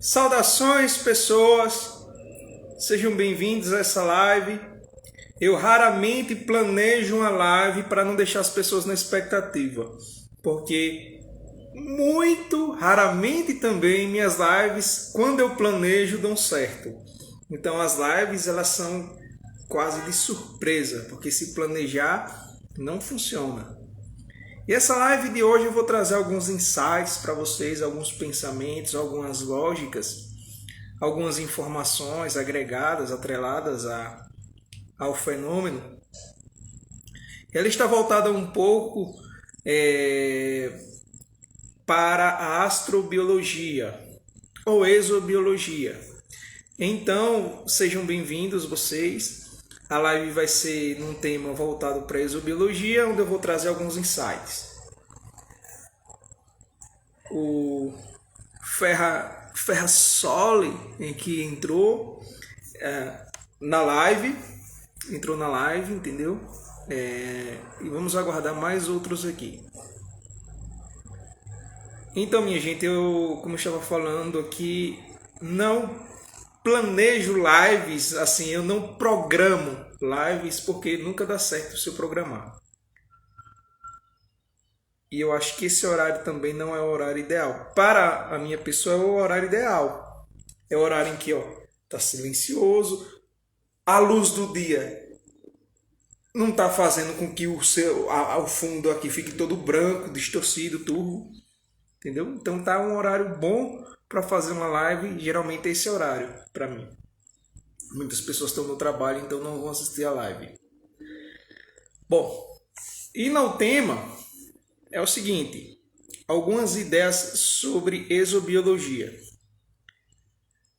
Saudações, pessoas! Sejam bem-vindos a essa live. Eu raramente planejo uma live para não deixar as pessoas na expectativa, porque muito raramente também minhas lives, quando eu planejo, dão certo. Então as lives elas são quase de surpresa, porque se planejar não funciona. E essa live de hoje eu vou trazer alguns insights para vocês, alguns pensamentos, algumas lógicas, algumas informações agregadas, atreladas ao fenômeno. Ela está voltada um pouco para a astrobiologia ou exobiologia. Então, sejam bem-vindos vocês. A live vai ser num tema voltado para a exobiologia, onde eu vou trazer alguns insights. O Ferrasoli, que entrou na live, entendeu? E vamos aguardar mais outros aqui. Então, minha gente, como eu estava falando aqui, não planejo lives, assim, eu não programo lives porque nunca dá certo se eu programar. E eu acho que esse horário também não é o horário ideal. Para a minha pessoa é o horário ideal. É o horário em que tá silencioso, a luz do dia não tá fazendo com que o fundo aqui fique todo branco, distorcido, turvo. Entendeu? Então tá um horário bom para fazer uma live, geralmente é esse horário para mim. Muitas pessoas estão no trabalho, então não vão assistir a live. Bom, e no tema é o seguinte, algumas ideias sobre exobiologia.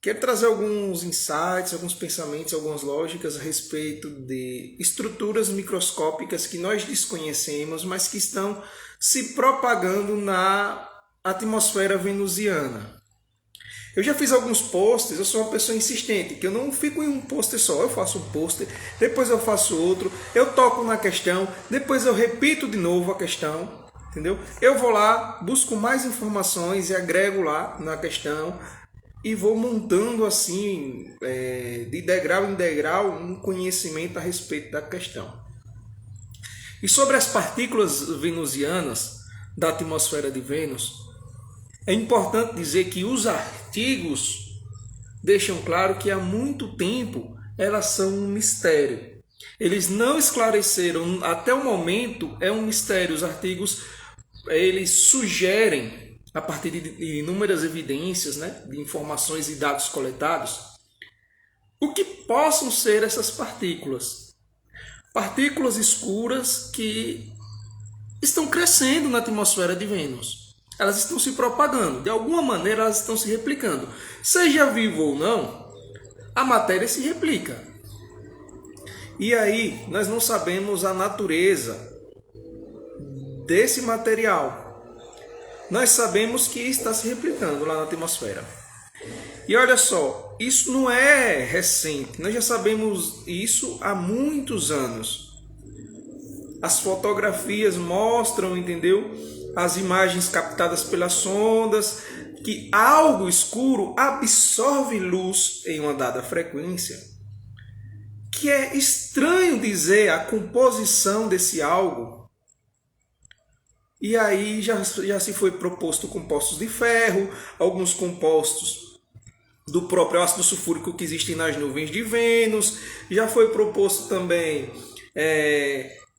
Quero trazer alguns insights, alguns pensamentos, algumas lógicas a respeito de estruturas microscópicas que nós desconhecemos, mas que estão se propagando na atmosfera venusiana. Eu já fiz alguns posts, eu sou uma pessoa insistente, que eu não fico em um poster só, eu faço um poster, depois eu faço outro, eu toco na questão, depois eu repito de novo a questão, entendeu? Eu vou lá, busco mais informações e agrego lá na questão e vou montando assim, de degrau em degrau, um conhecimento a respeito da questão. E sobre as partículas venusianas da atmosfera de Vênus, é importante dizer que os artigos deixam claro que há muito tempo elas são um mistério. Eles não esclareceram, até o momento é um mistério. Os artigos eles sugerem, a partir de inúmeras evidências, né, de informações e dados coletados, o que possam ser essas partículas. Partículas escuras que estão crescendo na atmosfera de Vênus. Elas estão se propagando, de alguma maneira elas estão se replicando. Seja vivo ou não, a matéria se replica. E aí nós não sabemos a natureza desse material. Nós sabemos que está se replicando lá na atmosfera. E olha só, isso não é recente, nós já sabemos isso há muitos anos. As fotografias mostram, entendeu? As imagens captadas pelas sondas, que algo escuro absorve luz em uma dada frequência, que é estranho dizer a composição desse algo. E aí já se foi proposto compostos de ferro, alguns compostos do próprio ácido sulfúrico que existem nas nuvens de Vênus, já foi proposto também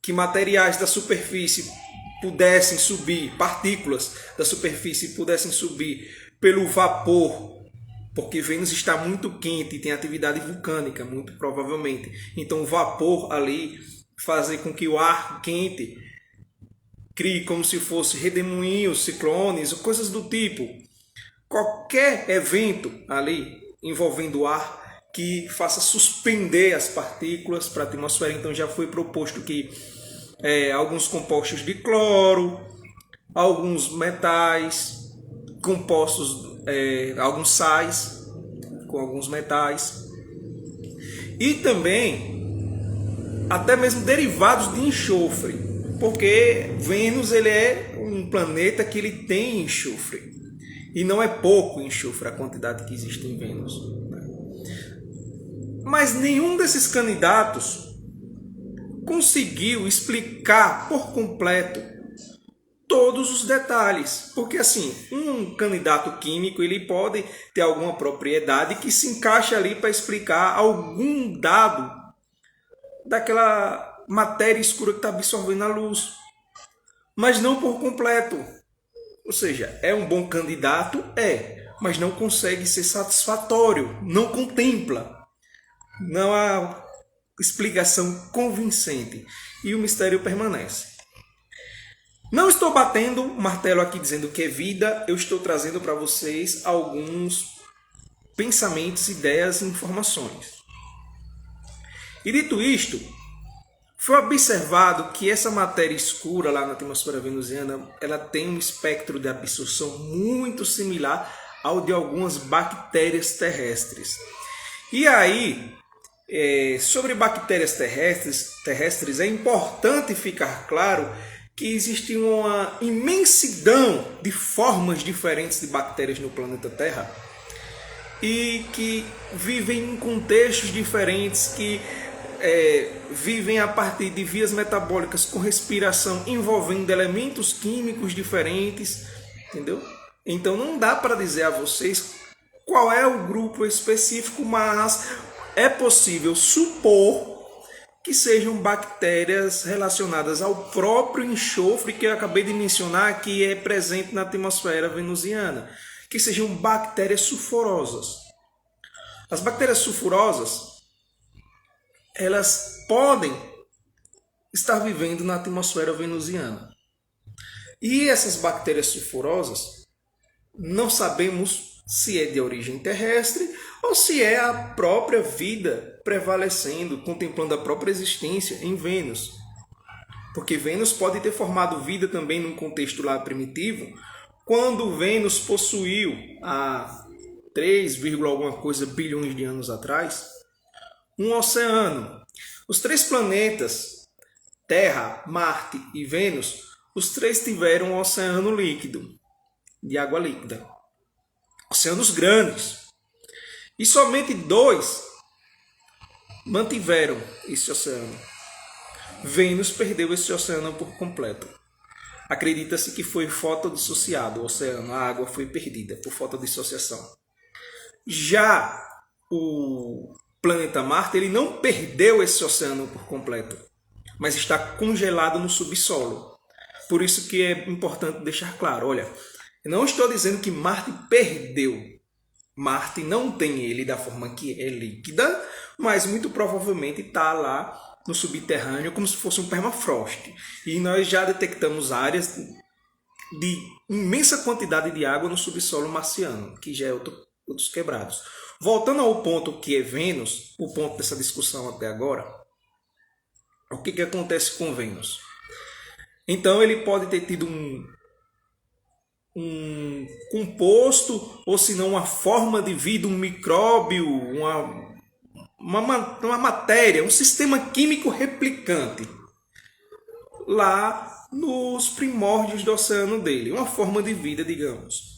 que materiais da superfície pudessem subir, partículas da superfície pudessem subir pelo vapor, porque Vênus está muito quente e tem atividade vulcânica, muito provavelmente. Então o vapor ali fazer com que o ar quente crie como se fosse redemoinhos, ciclones, coisas do tipo. Qualquer evento ali envolvendo ar que faça suspender as partículas para a atmosfera. Então já foi proposto que alguns compostos de cloro, alguns metais, compostos, alguns sais com alguns metais e também até mesmo derivados de enxofre, porque Vênus ele é um planeta que ele tem enxofre. E não é pouco enxofre a quantidade que existe em Vênus. Mas nenhum desses candidatos conseguiu explicar por completo todos os detalhes. Porque assim, um candidato químico ele pode ter alguma propriedade que se encaixa ali para explicar algum dado daquela matéria escura que está absorvendo a luz. Mas não por completo. Ou seja, é um bom candidato? É, mas não consegue ser satisfatório, não contempla. Não há explicação convincente e o mistério permanece. Não estou batendo martelo aqui dizendo que é vida, eu estou trazendo para vocês alguns pensamentos, ideias e informações. E dito isto, foi observado que essa matéria escura lá na atmosfera venusiana, ela tem um espectro de absorção muito similar ao de algumas bactérias terrestres. E aí, sobre bactérias terrestres, é importante ficar claro que existe uma imensidão de formas diferentes de bactérias no planeta Terra e que vivem em contextos diferentes, que vivem a partir de vias metabólicas com respiração envolvendo elementos químicos diferentes, entendeu? Então não dá para dizer a vocês qual é o grupo específico, mas é possível supor que sejam bactérias relacionadas ao próprio enxofre que eu acabei de mencionar, que é presente na atmosfera venusiana, que sejam bactérias sulfurosas. As bactérias sulfurosas, elas podem estar vivendo na atmosfera venusiana. E essas bactérias sulfurosas, não sabemos se é de origem terrestre ou se é a própria vida prevalecendo, contemplando a própria existência em Vênus. Porque Vênus pode ter formado vida também num contexto lá primitivo, quando Vênus possuiu, há 3, alguma coisa bilhões de anos atrás, um oceano. Os 3 planetas, Terra, Marte e Vênus, os 3 tiveram um oceano líquido, de água líquida. Oceanos grandes. E somente 2 mantiveram esse oceano. Vênus perdeu esse oceano por completo. Acredita-se que foi fotodissociado o oceano, a água foi perdida por fotodissociação. Já o planeta Marte, ele não perdeu esse oceano por completo, mas está congelado no subsolo. Por isso que é importante deixar claro, olha, eu não estou dizendo que Marte perdeu. Marte não tem ele da forma que é líquida, mas muito provavelmente está lá no subterrâneo como se fosse um permafrost. E nós já detectamos áreas de imensa quantidade de água no subsolo marciano, que já é outros quebrados. Voltando ao ponto que é Vênus, o ponto dessa discussão até agora, o que acontece com Vênus? Então ele pode ter tido um composto, ou se não uma forma de vida, um micróbio, uma matéria, um sistema químico replicante lá nos primórdios do oceano dele, uma forma de vida, digamos.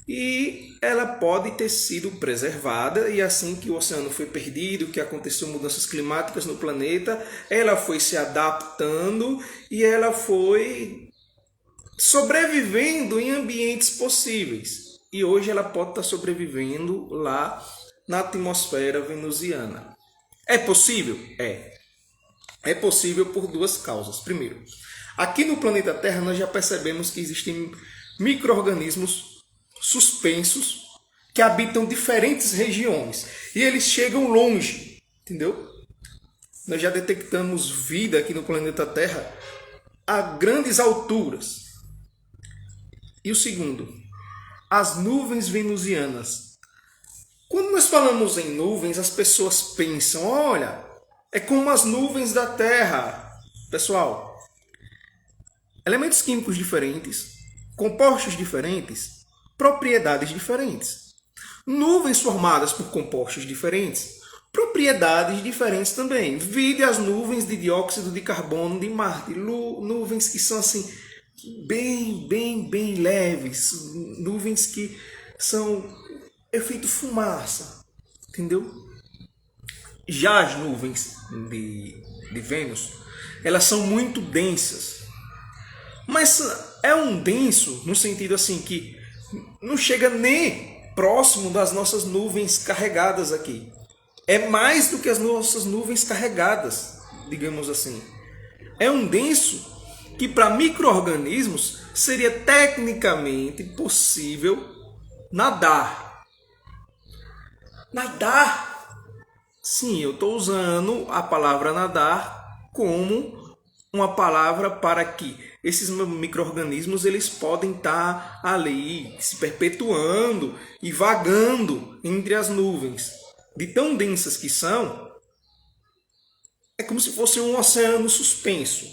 E ela pode ter sido preservada, e assim que o oceano foi perdido, que aconteceu mudanças climáticas no planeta, ela foi se adaptando e ela foi sobrevivendo em ambientes possíveis. E hoje ela pode estar sobrevivendo lá na atmosfera venusiana. É possível? É. É possível por 2 causas. Primeiro, aqui no planeta Terra nós já percebemos que existem micro-organismos suspensos que habitam diferentes regiões e eles chegam longe, entendeu? Nós já detectamos vida aqui no planeta Terra a grandes alturas. E o segundo, as nuvens venusianas. Quando nós falamos em nuvens, as pessoas pensam, olha, é como as nuvens da Terra. Pessoal, elementos químicos diferentes, compostos diferentes, propriedades diferentes. Nuvens formadas por compostos diferentes, propriedades diferentes também. Vide as nuvens de dióxido de carbono de Marte, nuvens que são assim bem leves, nuvens que são efeito fumaça, entendeu? Já as nuvens de Vênus, elas são muito densas, mas é um denso no sentido assim que não chega nem próximo das nossas nuvens carregadas aqui. É mais do que as nossas nuvens carregadas, digamos assim. É um denso que para micro-organismos seria tecnicamente possível nadar. Nadar! Sim, eu estou usando a palavra nadar como uma palavra para que esses micro-organismos eles podem estar ali se perpetuando e vagando entre as nuvens. De tão densas que são, é como se fosse um oceano suspenso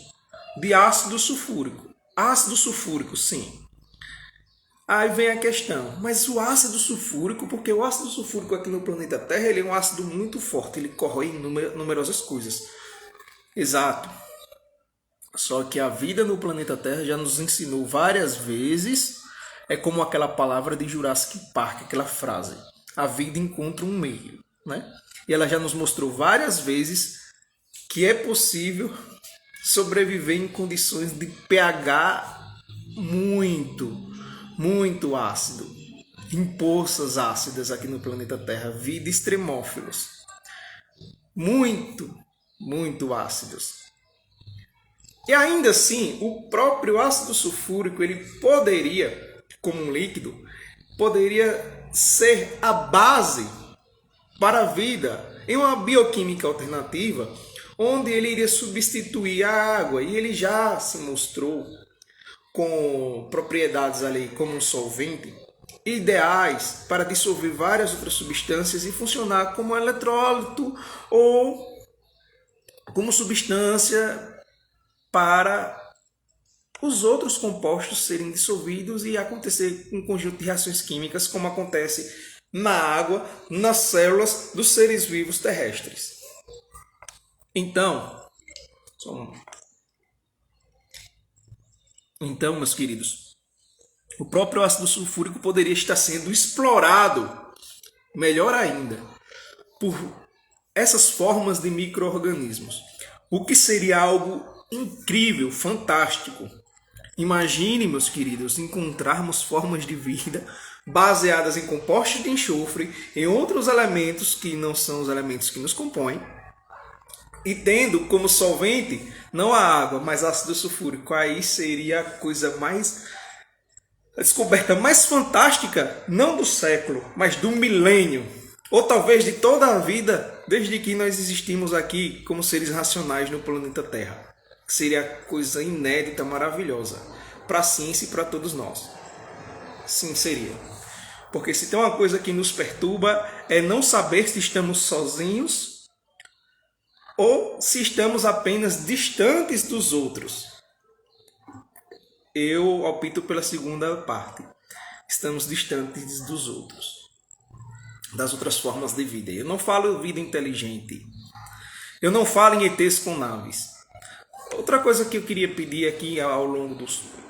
de ácido sulfúrico. Ácido sulfúrico, sim. Aí vem a questão, mas o ácido sulfúrico, porque o ácido sulfúrico aqui no planeta Terra ele é um ácido muito forte, ele corrói numerosas coisas. Exato. Só que a vida no planeta Terra já nos ensinou várias vezes, é como aquela palavra de Jurassic Park, aquela frase, a vida encontra um meio, né? E ela já nos mostrou várias vezes que é possível sobreviver em condições de pH muito ácido, em poças ácidas aqui no planeta Terra, vida extremófilos, muito ácidos. E ainda assim, o próprio ácido sulfúrico, ele poderia, como um líquido, poderia ser a base para a vida em uma bioquímica alternativa, onde ele iria substituir a água, e ele já se mostrou com propriedades ali como um solvente, ideais para dissolver várias outras substâncias e funcionar como eletrólito ou como substância para os outros compostos serem dissolvidos e acontecer um conjunto de reações químicas como acontece na água, nas células dos seres vivos terrestres. Então, meus queridos, o próprio ácido sulfúrico poderia estar sendo explorado, melhor ainda, por essas formas de micro-organismos, o que seria algo incrível, fantástico. Imagine, meus queridos, encontrarmos formas de vida baseadas em compostos de enxofre, em outros elementos que não são os elementos que nos compõem, e tendo como solvente não a água, mas ácido sulfúrico. Aí seria a descoberta mais fantástica, não do século, mas do milênio, ou talvez de toda a vida, desde que nós existimos aqui como seres racionais no planeta Terra. Seria coisa inédita, maravilhosa, para a ciência e para todos nós. Sim, seria. Porque se tem uma coisa que nos perturba é não saber se estamos sozinhos ou se estamos apenas distantes dos outros. Eu opto pela segunda parte. Estamos distantes dos outros, das outras formas de vida. Eu não falo vida inteligente. Eu não falo em ETs com naves. Outra coisa que eu queria pedir aqui ao longo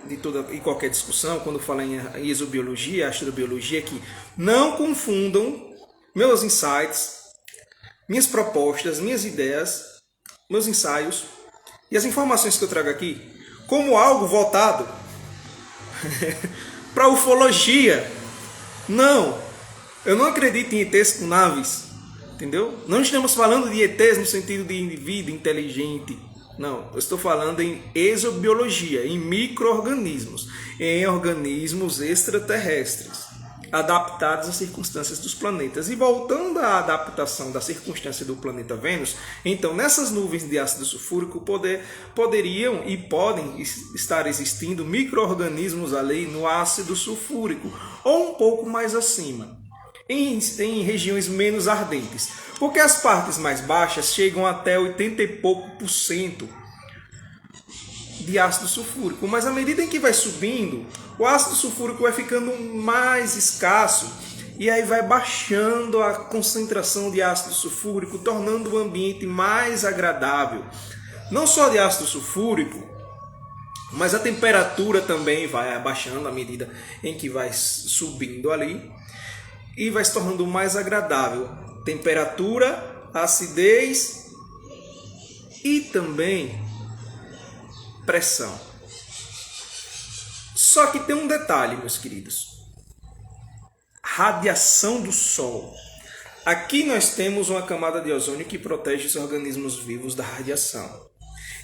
de toda e qualquer discussão, quando falar em exobiologia, astrobiologia, é que não confundam meus insights, minhas propostas, minhas ideias, meus ensaios e as informações que eu trago aqui como algo voltado para a ufologia. Não, eu não acredito em ETs com naves, entendeu? Não estamos falando de ETs no sentido de vida inteligente. Não, eu estou falando em exobiologia, em micro-organismos, em organismos extraterrestres, adaptados às circunstâncias dos planetas. E voltando à adaptação da circunstância do planeta Vênus, então nessas nuvens de ácido sulfúrico poderiam e podem estar existindo micro-organismos ali no ácido sulfúrico, ou um pouco mais acima, em regiões menos ardentes. Porque as partes mais baixas chegam até 80 e pouco por cento de ácido sulfúrico. Mas à medida em que vai subindo, o ácido sulfúrico vai ficando mais escasso e aí vai baixando a concentração de ácido sulfúrico, tornando o ambiente mais agradável. Não só de ácido sulfúrico, Mas a temperatura também vai abaixando à medida em que vai subindo ali e vai se tornando mais agradável. Temperatura, acidez e também pressão. Só que tem um detalhe, meus queridos. Radiação do Sol. Aqui nós temos uma camada de ozônio que protege os organismos vivos da radiação.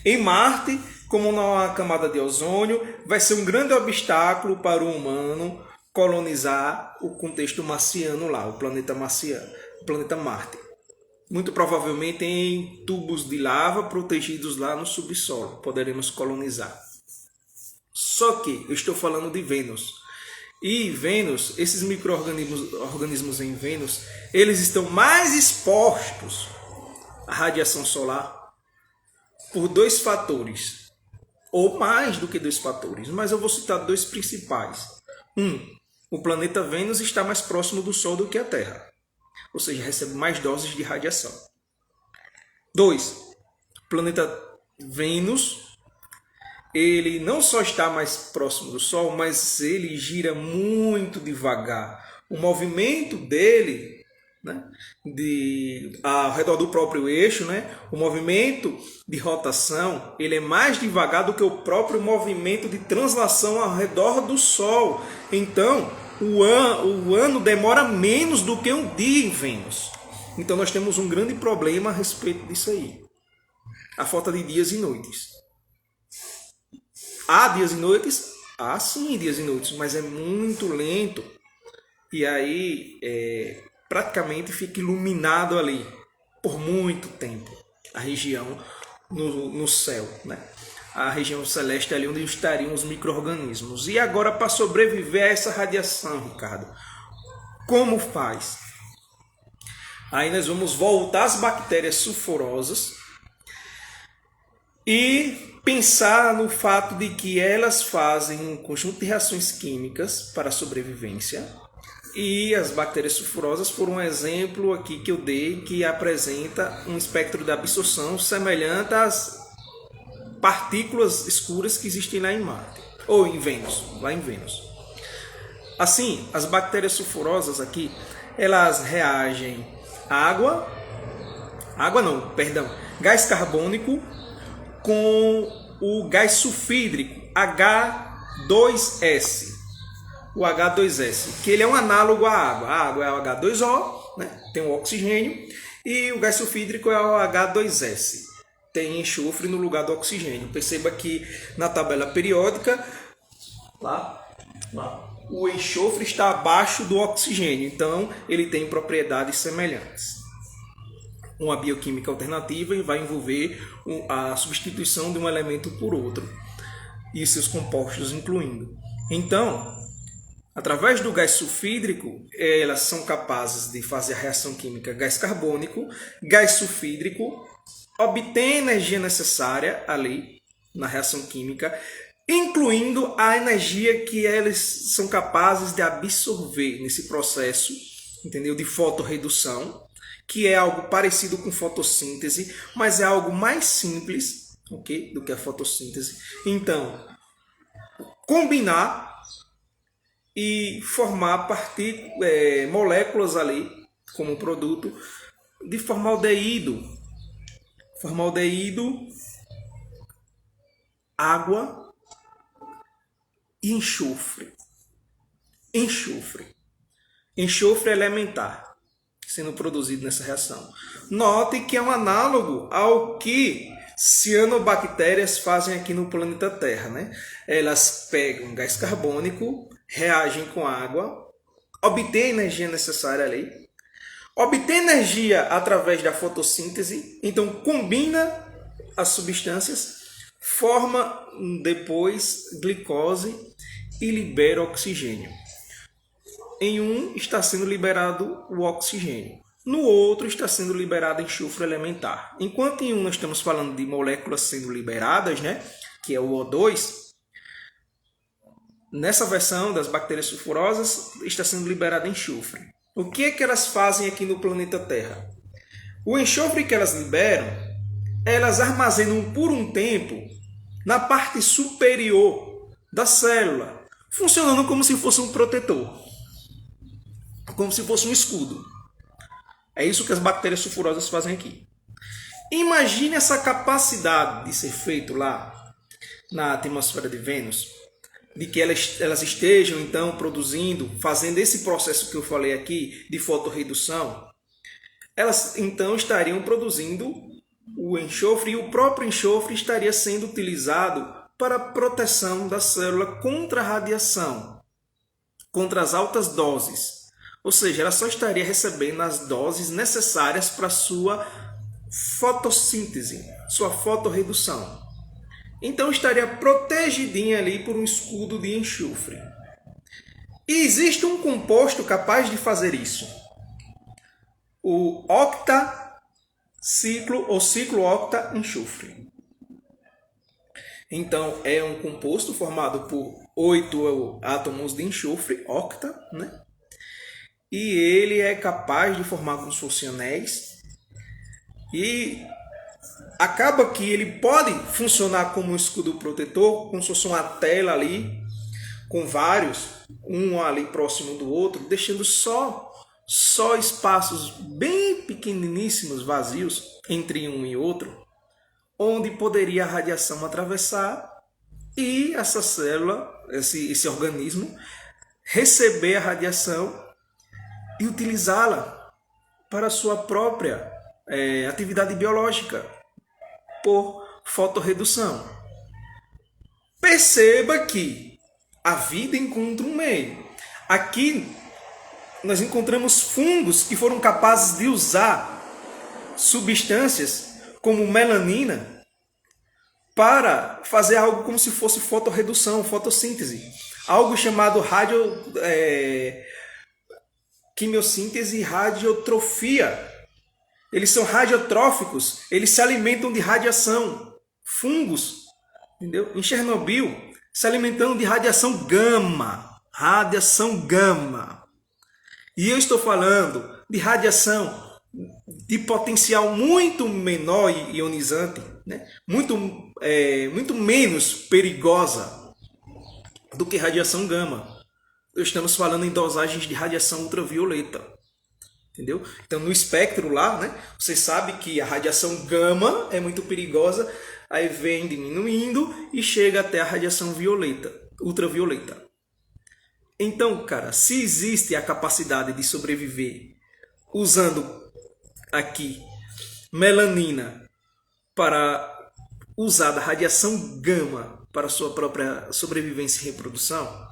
Em Marte, como não há camada de ozônio, vai ser um grande obstáculo para o humano colonizar o contexto marciano lá, o planeta marciano, o planeta Marte. Muito provavelmente em tubos de lava protegidos lá no subsolo poderemos colonizar. Só que eu estou falando de Vênus. E Vênus, esses micro-organismos em Vênus, eles estão mais expostos à radiação solar por dois fatores, ou mais do que dois fatores, mas eu vou citar dois principais. O planeta Vênus está mais próximo do Sol do que a Terra, ou seja, recebe mais doses de radiação. 2. O planeta Vênus, ele não só está mais próximo do Sol, mas ele gira muito devagar. O movimento dele, né, ao redor do próprio eixo, né, o movimento de rotação, ele é mais devagar do que o próprio movimento de translação ao redor do Sol. Então, o ano demora menos do que um dia em Vênus. Então, nós temos um grande problema a respeito disso aí. A falta de dias e noites. Há dias e noites? Há sim dias e noites, mas é muito lento. E aí, praticamente fica iluminado ali por muito tempo a região no céu, né? A região celeste ali onde estariam os micro-organismos. E agora, para sobreviver a essa radiação, Ricardo, como faz? Aí nós vamos voltar às bactérias sulfurosas e pensar no fato de que elas fazem um conjunto de reações químicas para a sobrevivência. E as bactérias sulfurosas foram um exemplo aqui que eu dei, que apresenta um espectro de absorção semelhante às partículas escuras que existem lá em Marte, ou em Vênus, lá em Vênus. Assim, as bactérias sulfurosas aqui, elas reagem gás carbônico com o gás sulfídrico, H2S. O H2S, que ele é um análogo à água. A água é o H2O, né? Tem o oxigênio, e o gás sulfídrico é o H2S. Tem enxofre no lugar do oxigênio. Perceba que na tabela periódica, lá, o enxofre está abaixo do oxigênio, então ele tem propriedades semelhantes. Uma bioquímica alternativa vai envolver a substituição de um elemento por outro, e seus compostos incluindo. Então, através do gás sulfídrico, elas são capazes de fazer a reação química gás carbônico, gás sulfídrico, obter a energia necessária ali na reação química, incluindo a energia que elas são capazes de absorver nesse processo, entendeu? De fotorredução, que é algo parecido com fotossíntese, mas é algo mais simples, okay, do que a fotossíntese. Então, combinar e formar moléculas ali como produto de formaldeído, água e enxofre. Enxofre elementar sendo produzido nessa reação. Note que é um análogo ao que cianobactérias fazem aqui no planeta Terra, né? Elas pegam gás carbônico, reagem com água, obtêm a energia necessária ali, obtém energia através da fotossíntese, então combina as substâncias, forma depois glicose e libera oxigênio. Em um está sendo liberado o oxigênio, no outro está sendo liberado enxofre elementar. Enquanto em um nós estamos falando de moléculas sendo liberadas, né, que é o O2, nessa versão das bactérias sulfurosas está sendo liberado enxofre. O que é que elas fazem aqui no planeta Terra? O enxofre que elas liberam, elas armazenam por um tempo na parte superior da célula, funcionando como se fosse um protetor, como se fosse um escudo. É isso que as bactérias sulfurosas fazem aqui. Imagine essa capacidade de ser feito lá na atmosfera de Vênus, de que elas estejam então produzindo, fazendo esse processo que eu falei aqui de fotorredução. Elas então estariam produzindo o enxofre, e o próprio enxofre estaria sendo utilizado para a proteção da célula contra a radiação, contra as altas doses. Ou seja, ela só estaria recebendo as doses necessárias para a sua fotossíntese, sua fotorredução. Então estaria protegidinha ali por um escudo de enxofre. E existe um composto capaz de fazer isso. O octaciclo ou ciclo-octa-enxofre. Então é um composto formado por 8 átomos de enxofre, octa, né? E ele é capaz de formar como se fossem anéis. E acaba que ele pode funcionar como um escudo protetor, como se fosse uma tela ali, com vários, um ali próximo do outro, deixando só espaços bem pequeniníssimos, vazios, entre um e outro, onde poderia a radiação atravessar e essa célula, esse organismo, receber a radiação e utilizá-la para a sua própria atividade biológica, por fotorredução. Perceba que a vida encontra um meio. Aqui nós encontramos fungos que foram capazes de usar substâncias como melanina para fazer algo como se fosse fotorredução, fotossíntese. Algo chamado quimiossíntese e radiotrofia. Eles são radiotróficos, eles se alimentam de radiação. Fungos, entendeu? Em Chernobyl, se alimentando de radiação gama. Radiação gama. E eu estou falando de radiação de potencial muito menor e ionizante, né? Muito menos perigosa do que radiação gama. Estamos falando em dosagens de radiação ultravioleta. Entendeu? Então, no espectro lá, né, você sabe que a radiação gama é muito perigosa, aí vem diminuindo e chega até a radiação violeta, ultravioleta. Então, cara, se existe a capacidade de sobreviver usando aqui melanina para usar da radiação gama para sua própria sobrevivência e reprodução,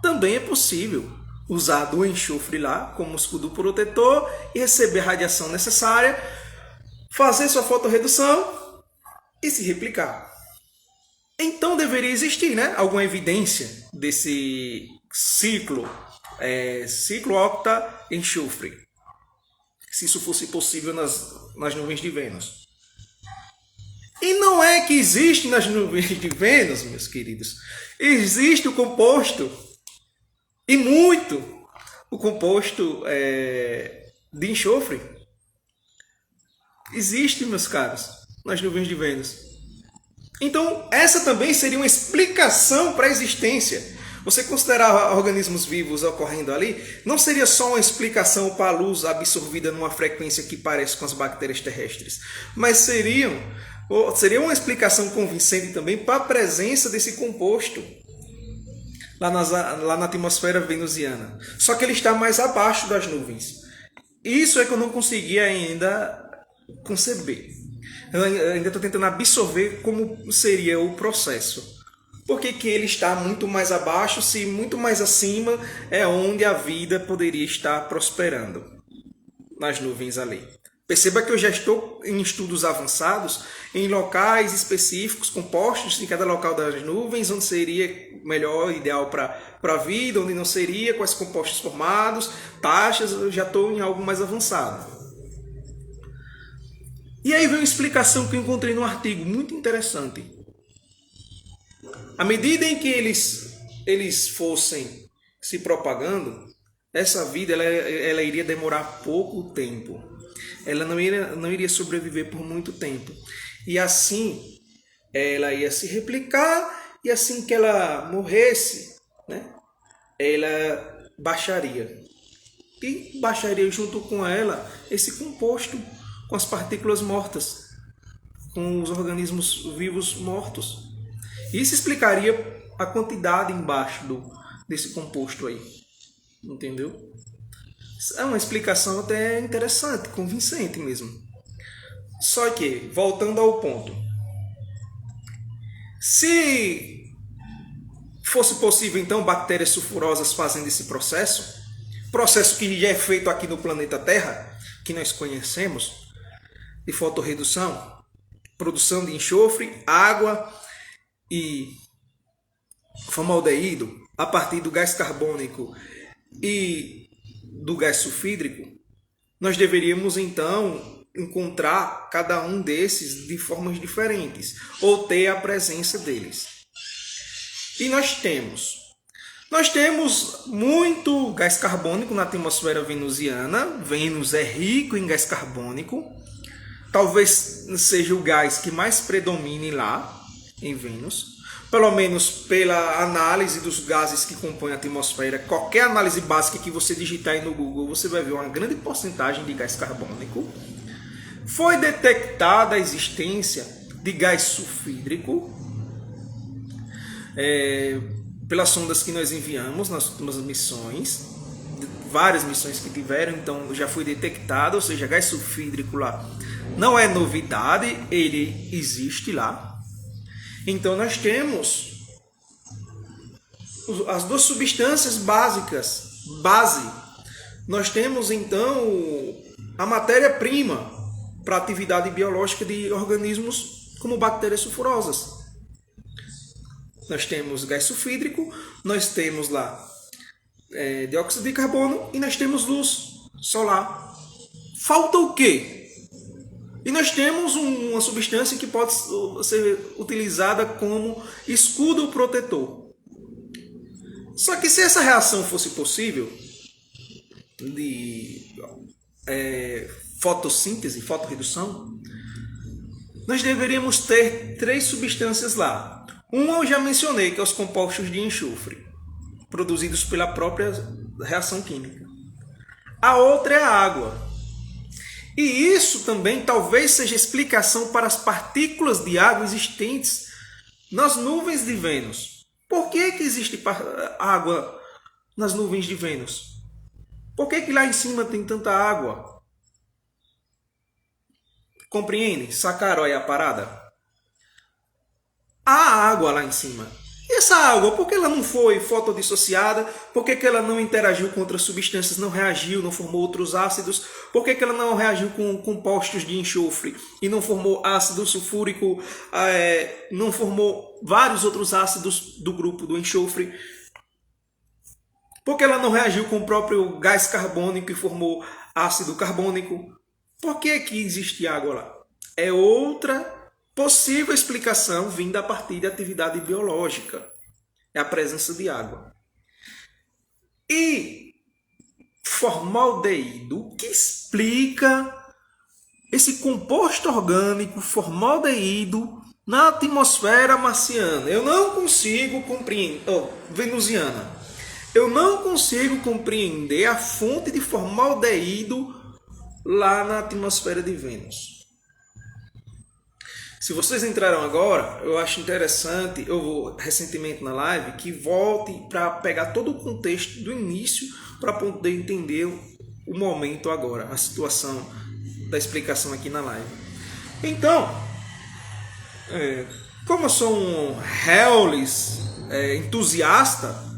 também é possível usar do enxofre lá como escudo protetor e receber a radiação necessária, fazer sua fotorredução e se replicar. Então deveria existir, né, alguma evidência desse ciclo octa-enxofre, se isso fosse possível nas nuvens de Vênus. E não é que existe nas nuvens de Vênus, meus queridos. Existe o composto, e muito, o composto de enxofre. Existe, meus caros, nas nuvens de Vênus. Então, essa também seria uma explicação para a existência. Você considerar organismos vivos ocorrendo ali, não seria só uma explicação para a luz absorvida numa frequência que parece com as bactérias terrestres, mas seria uma explicação convincente também para a presença desse composto lá na atmosfera venusiana. Só que ele está mais abaixo das nuvens. Isso é que eu não consegui ainda conceber. Eu ainda estou tentando absorver como seria o processo. Por que ele está muito mais abaixo, se muito mais acima é onde a vida poderia estar prosperando? Nas nuvens ali. Perceba que eu já estou em estudos avançados, em locais específicos, compostos em cada local das nuvens, onde seria melhor, ideal para a vida, onde não seria, quais compostos formados, taxas, eu já estou em algo mais avançado. E aí vem uma explicação que eu encontrei num artigo muito interessante. À medida em que eles fossem se propagando, essa vida ela iria demorar pouco tempo. Ela não iria sobreviver por muito tempo. E assim, ela ia se replicar e assim que ela morresse, né, ela baixaria. E baixaria junto com ela esse composto com as partículas mortas, com os organismos vivos mortos. Isso explicaria a quantidade embaixo desse composto aí. Entendeu? É uma explicação até interessante, convincente mesmo. Só que, voltando ao ponto, se fosse possível então bactérias sulfurosas fazendo esse processo que já é feito aqui no planeta Terra, que nós conhecemos, de fotorredução, produção de enxofre, água e formaldeído a partir do gás carbônico e do gás sulfídrico, nós deveríamos então encontrar cada um desses de formas diferentes ou ter a presença deles. E nós temos muito gás carbônico na atmosfera venusiana. Vênus é rico em gás carbônico. Talvez seja o gás que mais predomine lá em Vênus. Pelo menos pela análise dos gases que compõem a atmosfera. Qualquer análise básica que você digitar aí no Google, você vai ver uma grande porcentagem de gás carbônico. Foi detectada a existência de gás sulfídrico pelas sondas que nós enviamos nas últimas missões, várias missões que tiveram, então já foi detectado, ou seja, gás sulfídrico lá não é novidade, ele existe lá. Então nós temos as duas substâncias básicas, base. Nós temos então a matéria-prima para a atividade biológica de organismos como bactérias sulfurosas. Nós temos gás sulfídrico, nós temos lá dióxido de carbono e nós temos luz solar. Falta o quê? E nós temos uma substância que pode ser utilizada como escudo protetor. Só que se essa reação fosse possível de fotossíntese, fotorredução, nós deveríamos ter 3 substâncias lá. Uma eu já mencionei, que é os compostos de enxofre, produzidos pela própria reação química. A outra é a água. E isso também talvez seja explicação para as partículas de água existentes nas nuvens de Vênus. Por que existe água nas nuvens de Vênus? Por que lá em cima tem tanta água? Compreende? Sacaram aí a parada? Há água lá em cima. E essa água, por que ela não foi fotodissociada? Por que ela não interagiu com outras substâncias, não reagiu, não formou outros ácidos? Por que ela não reagiu com compostos de enxofre e não formou ácido sulfúrico, não formou vários outros ácidos do grupo do enxofre? Por que ela não reagiu com o próprio gás carbônico e formou ácido carbônico? Por que existe água lá? É outra possível explicação vinda a partir da atividade biológica. É a presença de água. E formaldeído, que explica esse composto orgânico formaldeído na atmosfera marciana. Eu não consigo compreender, venusiana. Eu não consigo compreender a fonte de formaldeído lá na atmosfera de Vênus. Se vocês entraram agora, eu acho interessante, eu vou recentemente na live, que volte para pegar todo o contexto do início para poder entender o momento agora, a situação da explicação aqui na live. Então, como eu sou um Hellis entusiasta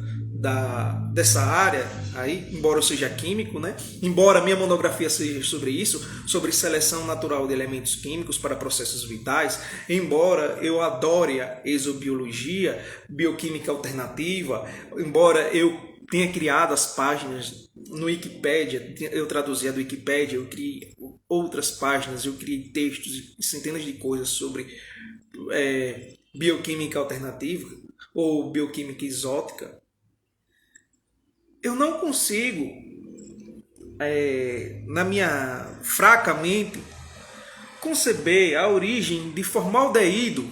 dessa área aí, embora eu seja químico, né? Embora minha monografia seja sobre isso, sobre seleção natural de elementos químicos para processos vitais, embora eu adore a exobiologia, bioquímica alternativa, embora eu tenha criado as páginas no Wikipédia, eu traduzi a do Wikipédia, eu criei outras páginas, eu criei textos e centenas de coisas sobre bioquímica alternativa ou bioquímica exótica. Eu não consigo, na minha fraca mente, conceber a origem de formaldeído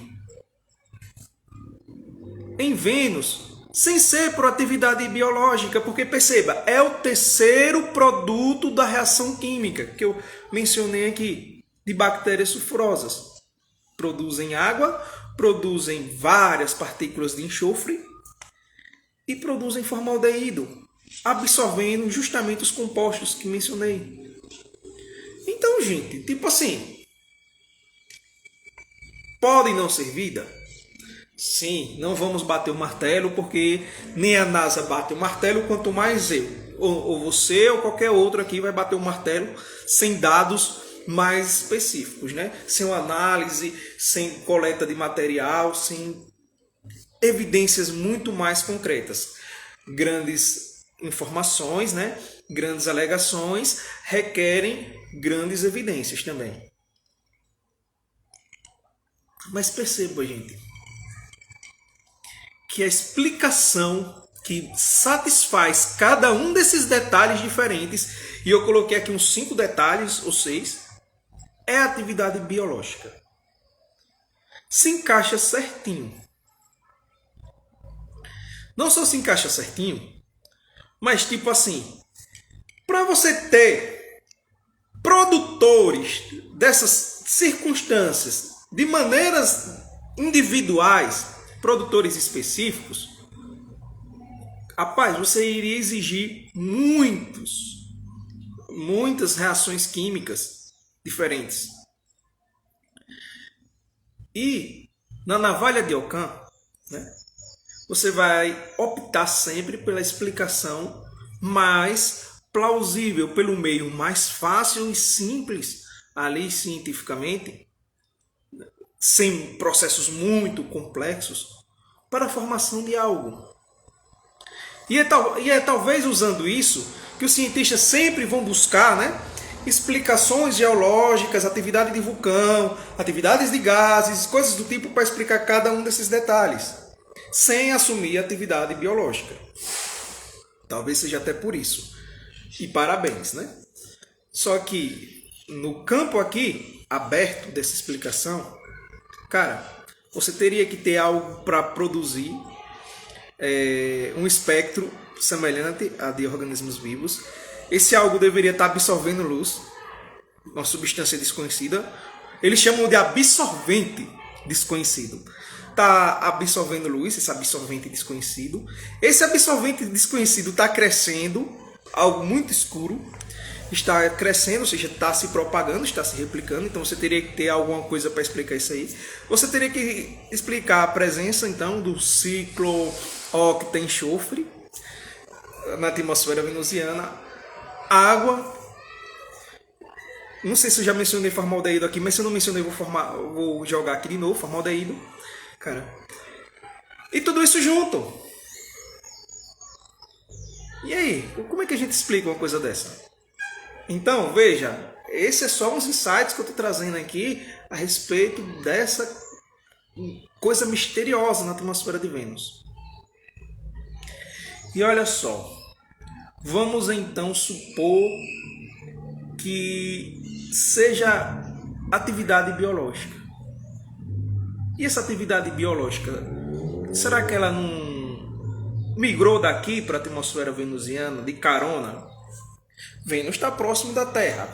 em Vênus, sem ser por atividade biológica, porque perceba, é o terceiro produto da reação química que eu mencionei aqui, de bactérias sulfurosas. Produzem água, produzem várias partículas de enxofre e produzem formaldeído, absorvendo justamente os compostos que mencionei. Então, gente, tipo assim, pode não ser vida? Sim, não vamos bater o martelo, porque nem a NASA bate o martelo, quanto mais eu, ou você, ou qualquer outro aqui vai bater o martelo sem dados mais específicos, né? Sem uma análise, sem coleta de material, sem evidências muito mais concretas. Grandes informações, né? Grandes alegações requerem grandes evidências também. Mas perceba, gente, que a explicação que satisfaz cada um desses detalhes diferentes, e eu coloquei aqui uns 5 detalhes ou 6, é a atividade biológica. Se encaixa certinho. Não só se encaixa certinho, mas tipo assim, para você ter produtores dessas circunstâncias de maneiras individuais, produtores específicos, rapaz, você iria exigir muitas reações químicas diferentes. E na navalha de Ockham, né, você vai optar sempre pela explicação mais plausível, pelo meio mais fácil e simples, ali cientificamente, sem processos muito complexos, para a formação de algo. E é talvez usando isso que os cientistas sempre vão buscar, né, explicações geológicas, atividade de vulcão, atividades de gases, coisas do tipo para explicar cada um desses detalhes, sem assumir a atividade biológica. Talvez seja até por isso. E parabéns, né? Só que no campo aqui, aberto dessa explicação, cara, você teria que ter algo para produzir um espectro semelhante a de organismos vivos. Esse algo deveria estar absorvendo luz, uma substância desconhecida. Eles chamam de absorvente desconhecido. Está absorvendo luz, esse absorvente desconhecido. Esse absorvente desconhecido está crescendo, algo muito escuro. Está crescendo, ou seja, está se propagando, está se replicando. Então você teria que ter alguma coisa para explicar isso aí. Você teria que explicar a presença, então, do ciclo octa-enxofre na atmosfera venusiana. Água. Não sei se eu já mencionei formaldeído aqui, mas se eu não mencionei, vou jogar aqui de novo, formaldeído. Cara. E tudo isso junto. E aí, como é que a gente explica uma coisa dessa? Então, veja, esse é só uns insights que eu estou trazendo aqui a respeito dessa coisa misteriosa na atmosfera de Vênus. E olha só, vamos então supor que seja atividade biológica. E essa atividade biológica, será que ela não migrou daqui para a atmosfera venusiana de carona? Vênus está próximo da Terra.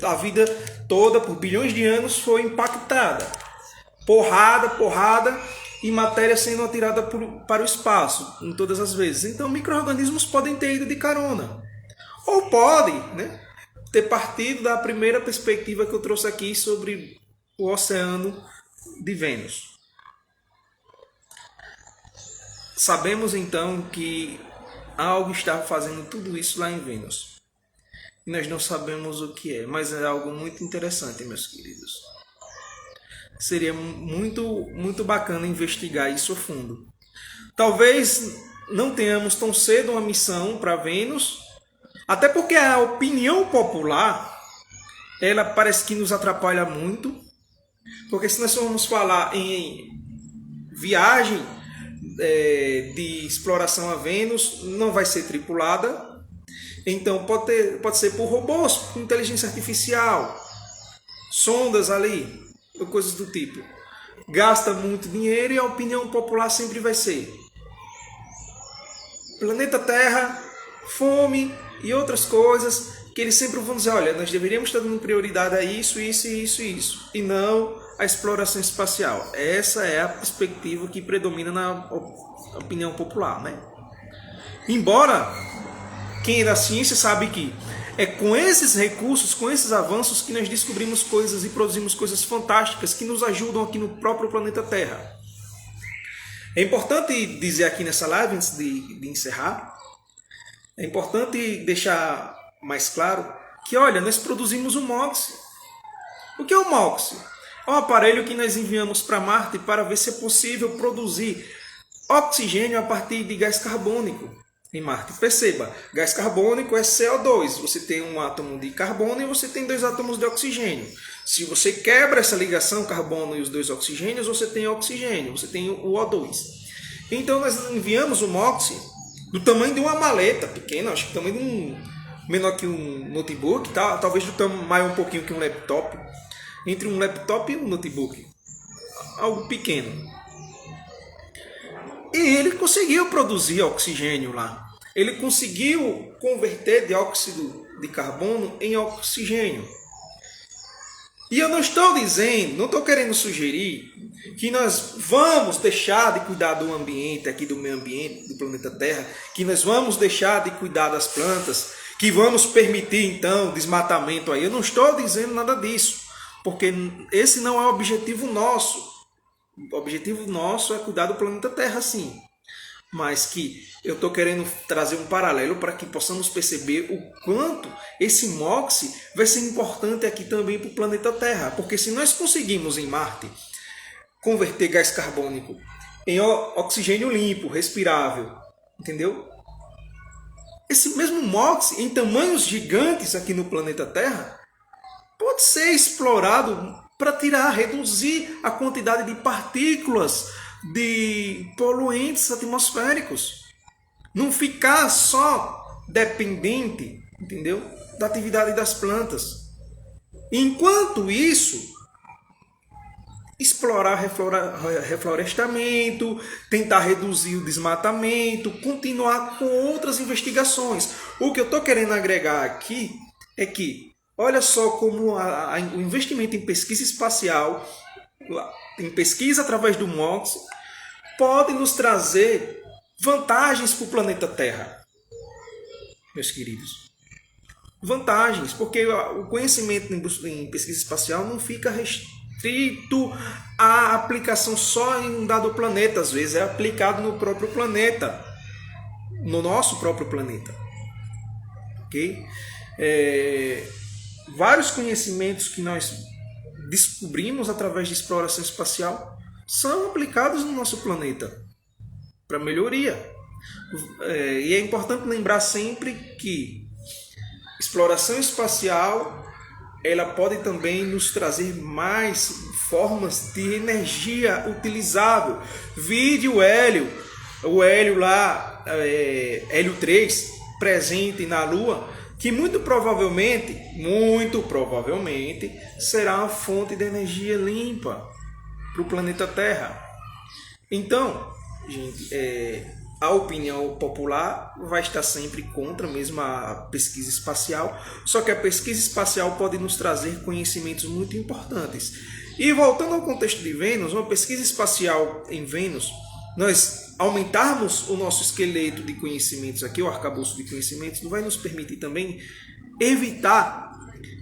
A vida toda, por bilhões de anos, foi impactada. Porrada e matéria sendo atirada para o espaço, em todas as vezes. Então, micro-organismos podem ter ido de carona. Ou podem, né, ter partido da primeira perspectiva que eu trouxe aqui sobre o oceano de Vênus. Sabemos, então, que algo está fazendo tudo isso lá em Vênus. E nós não sabemos o que é, mas é algo muito interessante, meus queridos. Seria muito bacana investigar isso a fundo. Talvez não tenhamos tão cedo uma missão para Vênus, até porque a opinião popular, ela parece que nos atrapalha muito, porque se nós formos falar em viagem de exploração a Vênus, não vai ser tripulada. Então pode ser por robôs, por inteligência artificial, sondas ali, ou coisas do tipo. gasta muito dinheiro e a opinião popular sempre vai ser: planeta Terra, fome e outras coisas, que eles sempre vão dizer: olha, nós deveríamos estar dando prioridade a isso, isso, isso e isso, e não a exploração espacial. Essa é a perspectiva que predomina na opinião popular, né? Embora quem é da ciência sabe que é com esses recursos, com esses avanços, que nós descobrimos coisas e produzimos coisas fantásticas que nos ajudam aqui no próprio planeta Terra. É importante dizer aqui nessa live, antes de encerrar, é importante deixar mais claro que, olha, nós produzimos o MOXIE. O que é o MOXIE? É um aparelho que nós enviamos para Marte para ver se é possível produzir oxigênio a partir de gás carbônico em Marte. Perceba, gás carbônico é CO2. Você tem um átomo de carbono e você tem 2 átomos de oxigênio. Se você quebra essa ligação carbono e os 2 oxigênios, você tem oxigênio, você tem o O2. Então nós enviamos o MOXIE do tamanho de uma maleta pequena, acho que tamanho de menor que um notebook, tá? Talvez do tamanho um pouquinho que um laptop, entre um laptop e um notebook, algo pequeno. E ele conseguiu produzir oxigênio lá. Ele conseguiu converter dióxido de carbono em oxigênio. E eu não estou dizendo, não estou querendo sugerir que nós vamos deixar de cuidar do ambiente, aqui do meio ambiente, do planeta Terra, que nós vamos deixar de cuidar das plantas, que vamos permitir então desmatamento aí. Eu não estou dizendo nada disso, porque esse não é o objetivo nosso. O objetivo nosso é cuidar do planeta Terra, sim. Mas que eu estou querendo trazer um paralelo para que possamos perceber o quanto esse MOXIE vai ser importante aqui também para o planeta Terra. Porque se nós conseguimos em Marte converter gás carbônico em oxigênio limpo, respirável, entendeu? Esse mesmo MOXIE em tamanhos gigantes aqui no planeta Terra pode ser explorado para reduzir a quantidade de partículas de poluentes atmosféricos. Não ficar só dependente, entendeu, da atividade das plantas. Enquanto isso, explorar reflorestamento, tentar reduzir o desmatamento, continuar com outras investigações. O que eu estou querendo agregar aqui é que, olha só como o investimento em pesquisa espacial, em pesquisa através do MOXIE, pode nos trazer vantagens para o planeta Terra, meus queridos. Vantagens, porque o conhecimento em pesquisa espacial não fica restrito à aplicação só em um dado planeta, às vezes é aplicado no próprio planeta, no nosso próprio planeta. Ok? Vários conhecimentos que nós descobrimos através de exploração espacial são aplicados no nosso planeta para melhoria. E é importante lembrar sempre que exploração espacial ela pode também nos trazer mais formas de energia utilizável. Vide o hélio lá, hélio 3, presente na Lua, que muito provavelmente será uma fonte de energia limpa para o planeta Terra. Então, gente, a opinião popular vai estar sempre contra mesmo a pesquisa espacial, só que a pesquisa espacial pode nos trazer conhecimentos muito importantes. E voltando ao contexto de Vênus, uma pesquisa espacial em Vênus, nós aumentarmos o nosso esqueleto de conhecimentos aqui, o arcabouço de conhecimentos, vai nos permitir também evitar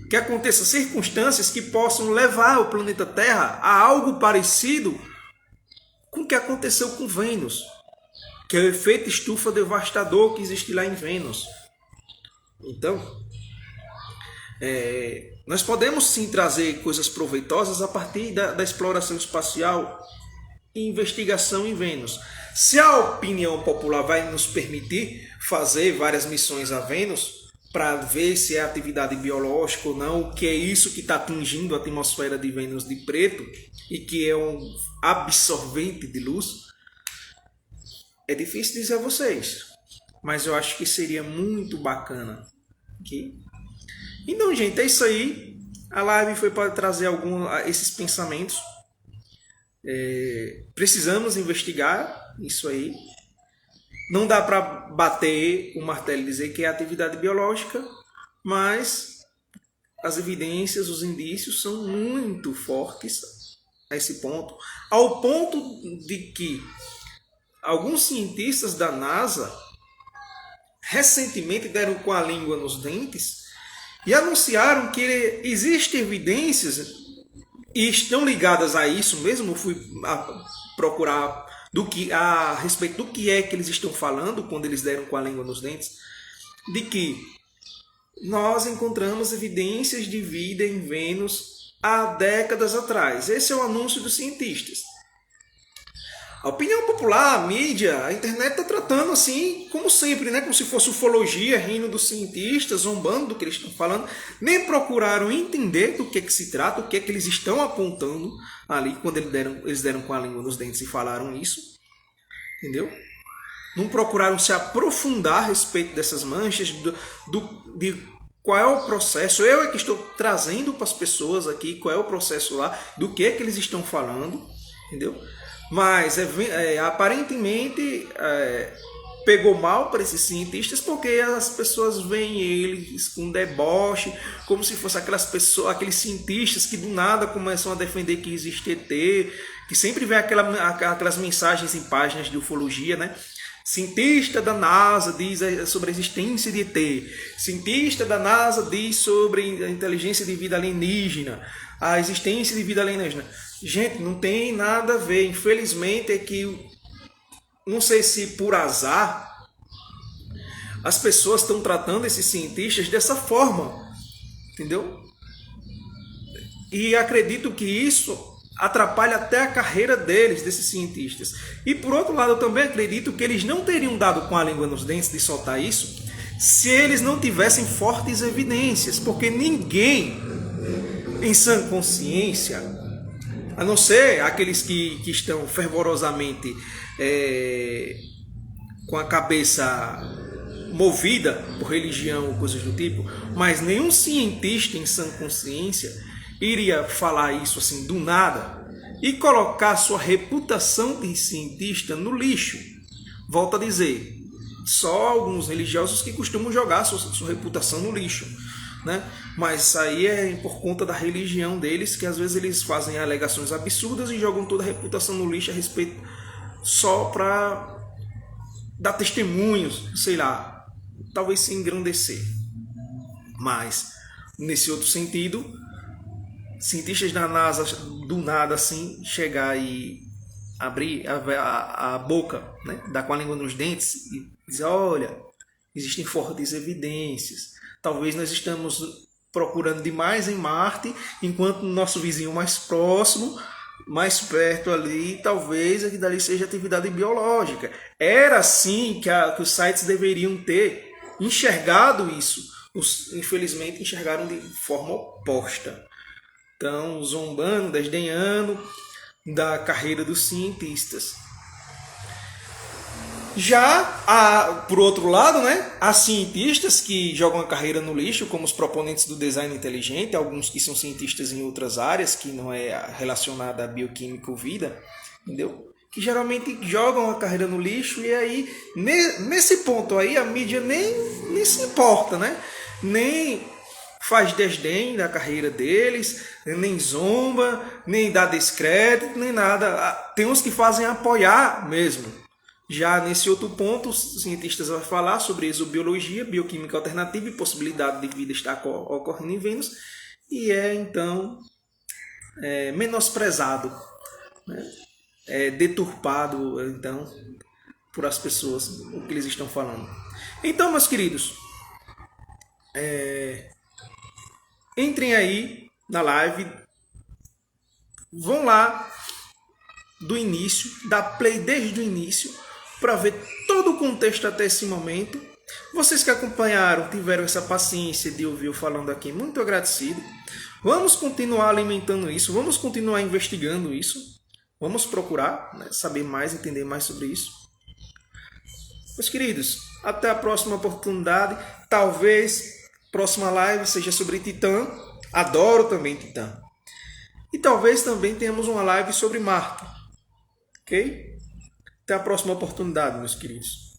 que aconteçam circunstâncias que possam levar o planeta Terra a algo parecido com o que aconteceu com Vênus, que é o efeito estufa devastador que existe lá em Vênus. Então, nós podemos sim trazer coisas proveitosas a partir da exploração espacial e investigação em Vênus. Se a opinião popular vai nos permitir fazer várias missões a Vênus, para ver se é atividade biológica ou não, o que é isso que está atingindo a atmosfera de Vênus de preto e que é um absorvente de luz, é difícil dizer a vocês, mas eu acho que seria muito bacana. Okay? Então, gente, é isso aí. A live foi para trazer esses pensamentos Precisamos investigar isso aí. Não dá para bater o martelo e dizer que é atividade biológica, mas as evidências, os indícios são muito fortes a esse ponto, ao ponto de que alguns cientistas da NASA recentemente deram com a língua nos dentes e anunciaram que existem evidências e estão ligadas a isso mesmo. Eu fui procurar a respeito do que é que eles estão falando quando eles deram com a língua nos dentes, de que nós encontramos evidências de vida em Vênus há décadas atrás. Esse é o anúncio dos cientistas. A opinião popular, a mídia, a internet está tratando assim, como sempre, né? Como se fosse ufologia, rindo dos cientistas, zombando do que eles estão falando. Nem procuraram entender do que se trata, o que é que eles estão apontando ali, quando eles deram com a língua nos dentes e falaram isso. Entendeu? Não procuraram se aprofundar a respeito dessas manchas, de qual é o processo. Eu é que estou trazendo para as pessoas aqui qual é o processo lá, do que é que eles estão falando, entendeu? Mas aparentemente pegou mal para esses cientistas, porque as pessoas veem eles com deboche, como se fosse aqueles cientistas que do nada começam a defender que existe ET, que sempre vem aquelas mensagens em páginas de ufologia, né? Cientista da NASA diz sobre a existência de ET. Cientista da NASA diz sobre a inteligência de vida alienígena, a existência de vida alienígena. Gente, não tem nada a ver. Infelizmente é que, não sei se por azar, as pessoas estão tratando esses cientistas dessa forma. Entendeu? E acredito que isso atrapalha até a carreira desses cientistas. E por outro lado, eu também acredito que eles não teriam dado com a língua nos dentes de soltar isso se eles não tivessem fortes evidências, porque ninguém em sã consciência, a não ser aqueles que estão fervorosamente com a cabeça movida por religião ou coisas do tipo, mas nenhum cientista em sã consciência iria falar isso assim do nada e colocar sua reputação de cientista no lixo. Volto a dizer, só alguns religiosos que costumam jogar sua reputação no lixo, né? Mas isso aí é por conta da religião deles, que às vezes eles fazem alegações absurdas e jogam toda a reputação no lixo a respeito, só para dar testemunhos, sei lá, talvez se engrandecer. Mas nesse outro sentido, cientistas da NASA do nada assim chegar e abrir a boca, né, dar com a língua nos dentes e dizer: olha, existem fortes evidências, talvez nós estamos procurando demais em Marte, enquanto o nosso vizinho mais próximo, mais perto ali, talvez aqui dali seja atividade biológica. Era assim que os sites deveriam ter enxergado isso. Infelizmente enxergaram de forma oposta. Então, zombando, desdenhando da carreira dos cientistas. Já, por outro lado, né, há cientistas que jogam a carreira no lixo, como os proponentes do design inteligente, alguns que são cientistas em outras áreas, que não é relacionada a bioquímica ou vida, entendeu? Que geralmente jogam a carreira no lixo, e aí, nesse ponto aí, a mídia nem se importa, né? Nem faz desdém da carreira deles, nem zomba, nem dá descrédito, nem nada. Tem uns que fazem apoiar mesmo. Já nesse outro ponto, os cientistas vão falar sobre exobiologia, bioquímica alternativa e possibilidade de vida estar ocorrendo em Vênus, e então menosprezado, né? Deturpado então por as pessoas o que eles estão falando. Então, meus queridos, entrem aí na live, vão lá do início, dá play desde o início para ver todo o contexto até esse momento. Vocês que acompanharam, tiveram essa paciência de ouvir eu falando aqui, muito agradecido. Vamos continuar alimentando isso, vamos continuar investigando isso, vamos procurar, né, saber mais, entender mais sobre isso. Meus queridos, até a próxima oportunidade. Talvez próxima live seja sobre Titã. Adoro também Titã. E talvez também tenhamos uma live sobre Marte. ok? Até a próxima oportunidade, meus queridos.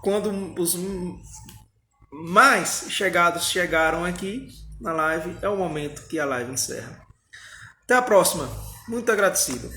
Quando os mais chegados chegaram aqui na live, é o momento que a live encerra. Até a próxima. Muito agradecido.